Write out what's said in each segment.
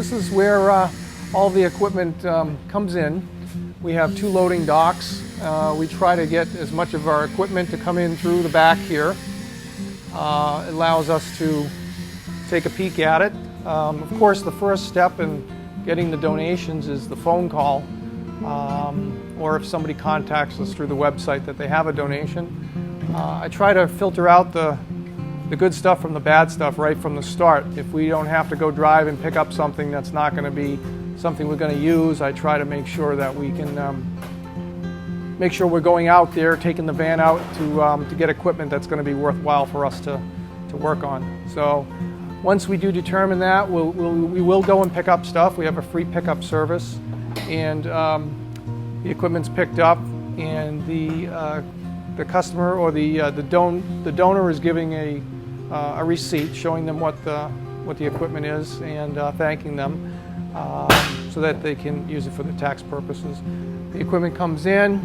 this is where all the equipment comes in. We have 2 loading docks. We try to get as much of our equipment to come in through the back here. It allows us to take a peek at it. Of course, the first step in getting the donations is the phone call, or if somebody contacts us through the website that they have a donation. I try to filter out the good stuff from the bad stuff right from the start. If we don't have to go drive and pick up something that's not going to be something we're going to use, I try to make sure that we can make sure we're going out there, taking the van out to get equipment that's going to be worthwhile for us to work on. So once we do determine that, we will go and pick up stuff. We have a free pickup service, and the equipment's picked up, and the customer or the donor is giving a receipt showing them what the equipment is, and thanking them so that they can use it for the tax purposes. The equipment comes in,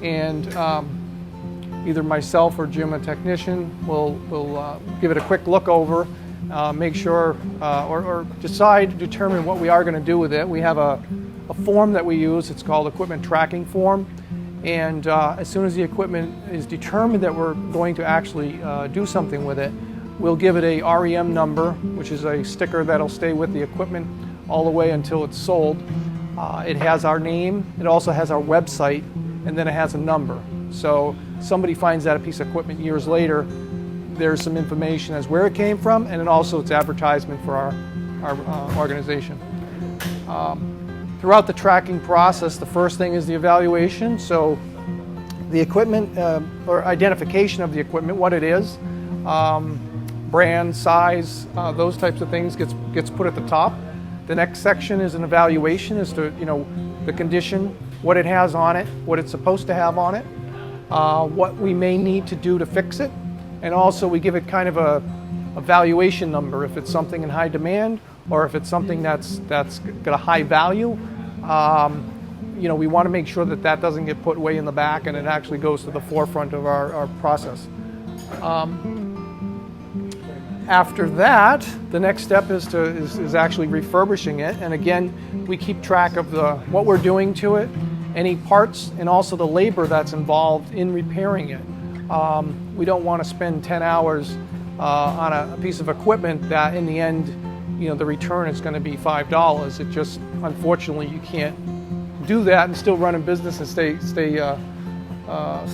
and either myself or Jim, a technician, will give it a quick look over, make sure or determine what we are going to do with it. We have a form that we use. It's called equipment tracking form, and as soon as the equipment is determined that we're going to actually do something with it, we'll give it a REM number, which is a sticker that'll stay with the equipment all the way until it's sold. It has our name, it also has our website, and then it has a number. So somebody finds that a piece of equipment years later, there's some information as where it came from, and then also it's advertisement for our organization. Throughout the tracking process, the first thing is the evaluation. So the equipment, or identification of the equipment, what it is, brand, size, those types of things gets put at the top. The next section is an evaluation as to, the condition, what it has on it, what it's supposed to have on it, what we may need to do to fix it, and also we give it kind of a valuation number if it's something in high demand or if it's something that's got a high value. We want to make sure that that doesn't get put way in the back and it actually goes to the forefront of our process. After that, the next step is actually refurbishing it, and again, we keep track of what we're doing to it, any parts, and also the labor that's involved in repairing it. We don't want to spend 10 hours on a piece of equipment that in the end, the return is going to be $5. It just, unfortunately, you can't do that and still run a business and stay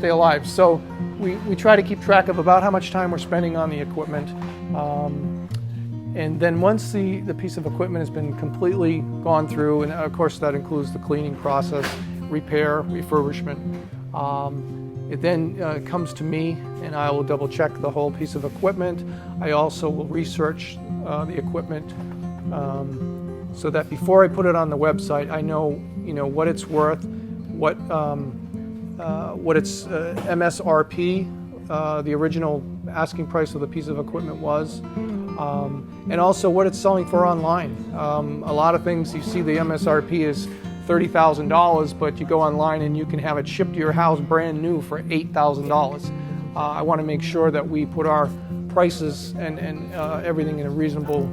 alive. So we try to keep track of about how much time we're spending on the equipment. And then once the piece of equipment has been completely gone through, and of course that includes the cleaning process, repair, refurbishment, it then comes to me, and I will double check the whole piece of equipment. I also will research the equipment so that before I put it on the website, I know what it's worth, what its MSRP, the original asking price of the piece of equipment was, and also what it's selling for online. A lot of things you see the MSRP is $30,000, but you go online and you can have it shipped to your house brand new for $8,000. I want to make sure that we put our prices and everything in a reasonable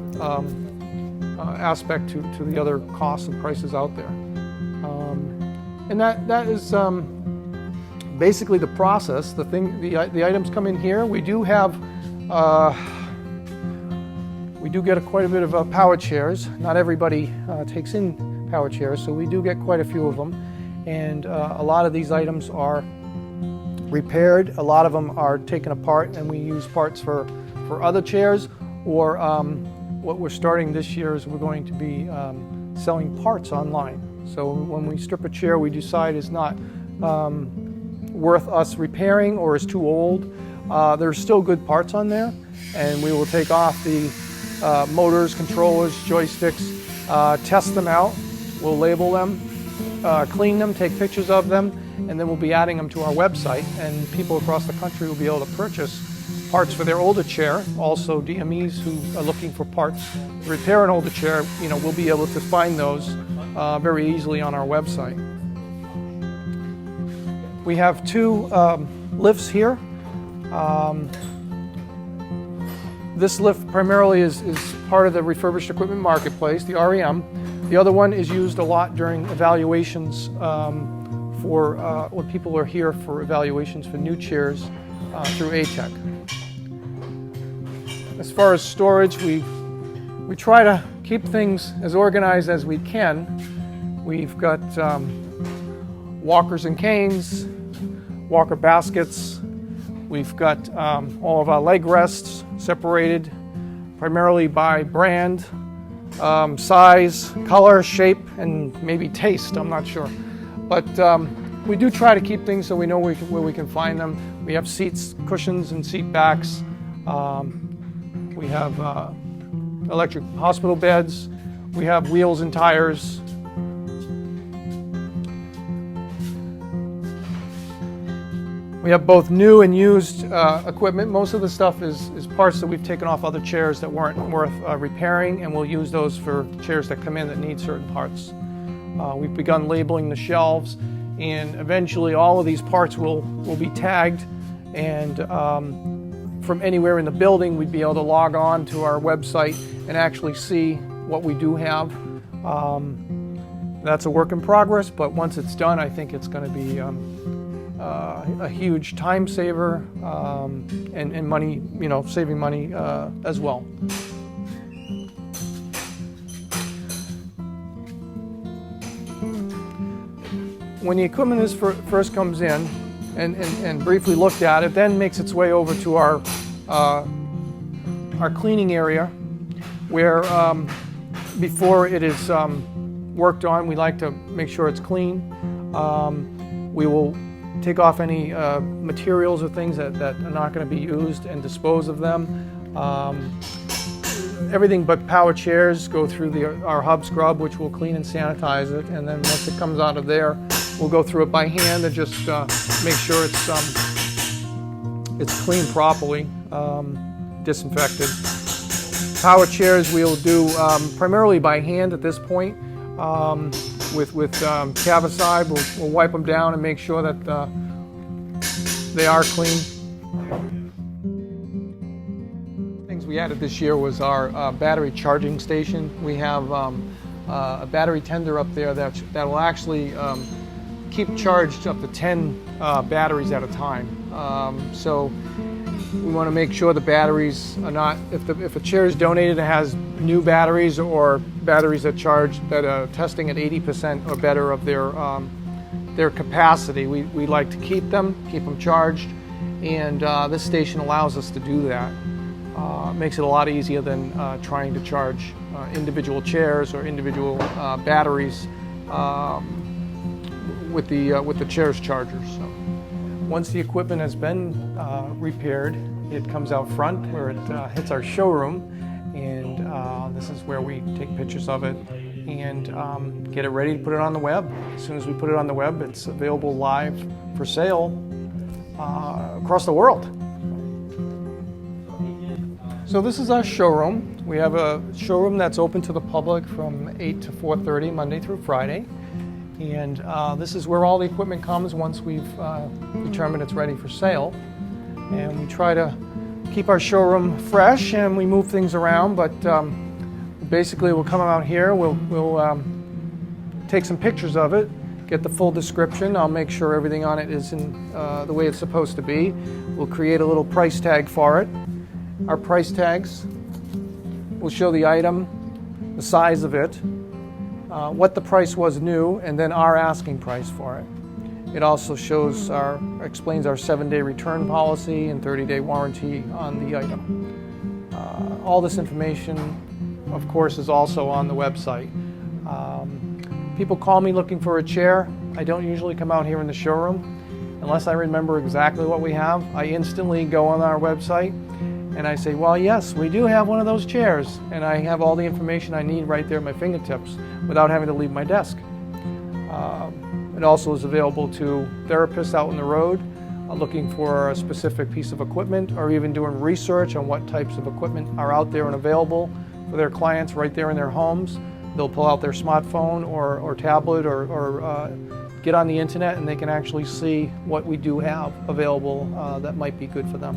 aspect to the other costs and prices out there. And that is basically the process. The items come in here. We do have quite a bit of power chairs. Not everybody takes in power chairs, so we do get quite a few of them. And a lot of these items are repaired. A lot of them are taken apart, and we use parts for other chairs. Or what we're starting this year is we're going to be selling parts online. So when we strip a chair we decide is not worth us repairing or is too old, there's still good parts on there, and we will take off the motors, controllers, joysticks, test them out, we'll label them, clean them, take pictures of them, and then we'll be adding them to our website, and people across the country will be able to purchase parts for their older chair. Also DMEs who are looking for parts to repair an older chair, we'll be able to find those very easily on our website. We have 2 lifts here. This lift primarily is part of the refurbished equipment marketplace, the REM. The other one is used a lot during evaluations for when people are here for evaluations for new chairs through ATEC. As far as storage, we try to keep things as organized as we can. We've got walkers and canes, walker baskets. We've got all of our leg rests separated primarily by brand, size, color, shape, and maybe taste, I'm not sure. But we do try to keep things so we know where we can find them. We have seats, cushions, and seat backs. We have electric hospital beds. We have wheels and tires. We have both new and used equipment. Most of the stuff is parts that we've taken off other chairs that weren't worth repairing, and we'll use those for chairs that come in that need certain parts. We've begun labeling the shelves, and eventually all of these parts will be tagged, and from anywhere in the building we'd be able to log on to our website and actually see what we do have. That's a work in progress, but once it's done, I think it's going to be a huge time saver and money, saving money as well. When the equipment first comes in and briefly looked at, it then makes its way over to our cleaning area, where before it is worked on, we like to make sure it's clean. We will take off any materials or things that are not going to be used and dispose of them. Everything but power chairs go through our hub scrub, which will clean and sanitize it, and then once it comes out of there, we'll go through it by hand and just make sure it's cleaned properly, disinfected. Power chairs we'll do primarily by hand at this point. With Cavicide, we'll wipe them down and make sure that they are clean. Things we added this year was our battery charging station. We have a battery tender up there that will actually keep charged up to 10 batteries at a time. So we want to make sure the batteries are not, if a chair is donated and has new batteries or batteries that are testing at 80% or better of their capacity, we like to keep them charged, and this station allows us to do that. It makes it a lot easier than trying to charge individual chairs or individual batteries with the chairs chargers. So once the equipment has been repaired, it comes out front where it hits our showroom, and this is where we take pictures of it and get it ready to put it on the web. As soon as we put it on the web, it's available live for sale across the world. So this is our showroom. We have a showroom that's open to the public from 8 to 4:30 Monday through Friday. And this is where all the equipment comes once we've determined it's ready for sale. And we try to keep our showroom fresh, and we move things around, but basically we'll come out here, we'll take some pictures of it, get the full description. I'll make sure everything on it is in the way it's supposed to be. We'll create a little price tag for it. Our price tags will show the item, the size of it, what the price was new, and then our asking price for it. It also explains our 7-day return policy and 30-day warranty on the item. All this information, of course, is also on the website. People call me looking for a chair. I don't usually come out here in the showroom unless I remember exactly what we have. I instantly go on our website and I say, well, yes, we do have one of those chairs, and I have all the information I need right there at my fingertips without having to leave my desk. It also is available to therapists out on the road looking for a specific piece of equipment, or even doing research on what types of equipment are out there and available for their clients right there in their homes. They'll pull out their smartphone or tablet or get on the internet, and they can actually see what we do have available that might be good for them.